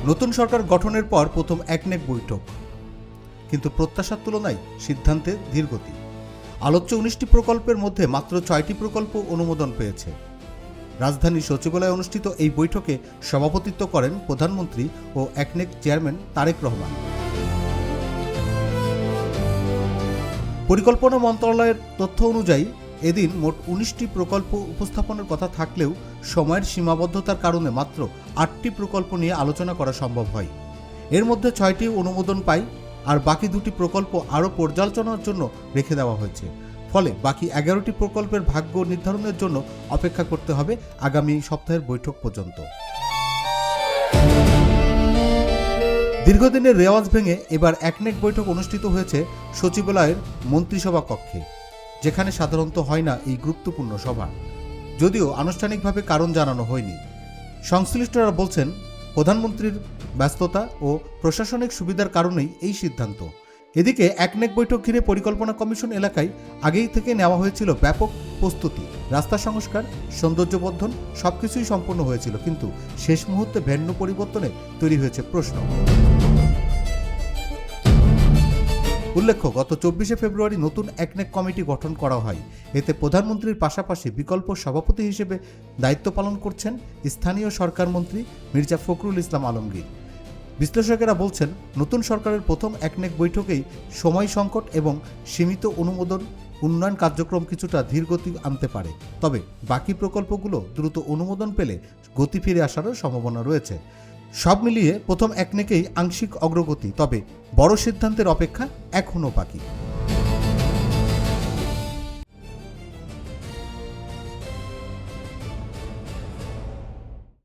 নতুন সরকার গঠনের পর প্রথম একনেক বৈঠক, কিন্তু প্রত্যাশার তুলনায় সিদ্ধান্তে ধীরগতি। আলোচ্য 19টি প্রকল্পের মধ্যে মাত্র 6টি প্রকল্প অনুমোদন পেয়েছে। রাজধানীর সচিবালয়ে অনুষ্ঠিত এই বৈঠকে সভাপতিত্ব করেন প্রধানমন্ত্রী ও একনেক চেয়ারম্যান তারেক রহমান। পরিকল্পনা মন্ত্রণালয়ের তথ্য অনুযায়ী এদিন মোট 19টি প্রকল্প উপস্থাপনের কথা থাকলেও সময়ের সীমাবদ্ধতার কারণে মাত্র 8টি প্রকল্প নিয়ে আলোচনা করা সম্ভব হয়। এর মধ্যে 6টি অনুমোদন পায়, আর বাকি 2টি প্রকল্প আরও পর্যালোচনার জন্য রেখে দেওয়া হয়েছে। ফলে বাকি 11টি প্রকল্পের ভাগ্য নির্ধারণের জন্য অপেক্ষা করতে হবে আগামী সপ্তাহের বৈঠক পর্যন্ত। দীর্ঘদিনের রেওয়াজ ভেঙে এবার একনেক বৈঠক অনুষ্ঠিত হয়েছে সচিবালয়ের মন্ত্রিসভা কক্ষে, যেখানে সাধারণত হয় না এই গুরুত্বপূর্ণ সভা। যদিও আনুষ্ঠানিকভাবে কারণ জানানো হয়নি। সংশ্লিষ্টরা বলছেন, প্রধানমন্ত্রীর ব্যস্ততা ও প্রশাসনিক সুবিধার কারণেই এই সিদ্ধান্ত। এদিকে একনেক বৈঠক ঘিরে পরিকল্পনা কমিশন এলাকায় আগেই থেকে নেওয়া হয়েছিল ব্যাপক প্রস্তুতি। রাস্তা সংস্কার, সৌন্দর্যবর্ধন সবকিছুই সম্পন্ন হয়েছিল, কিন্তু শেষ মুহূর্তে ভেন্যু পরিবর্তনে তৈরি হয়েছে প্রশ্ন। উল্লেখ্য, গত 24শে ফেব্রুয়ারি নতুন একনেক কমিটি গঠন করা হয়। এতে প্রধানমন্ত্রীর পাশাপাশি বিকল্প সভাপতি হিসেবে দায়িত্ব পালন করছেন স্থানীয় সরকার মন্ত্রী মির্জা ফখরুল ইসলাম আলমগীর। বিশ্লেষকেরা বলছেন, নতুন সরকারের প্রথম একনেক বৈঠকেই সময় সংকট এবং সীমিত অনুমোদন উন্নয়ন কার্যক্রম কিছুটা ধীরগতি আনতে পারে। তবে বাকি প্রকল্পগুলো দ্রুত অনুমোদন পেলে গতি ফিরে আসারও সম্ভাবনা রয়েছে। সব মিলিয়ে প্রথম একনেকেই আংশিক অগ্রগতি, তবে বড় সিদ্ধান্তের অপেক্ষা এখনও বাকি।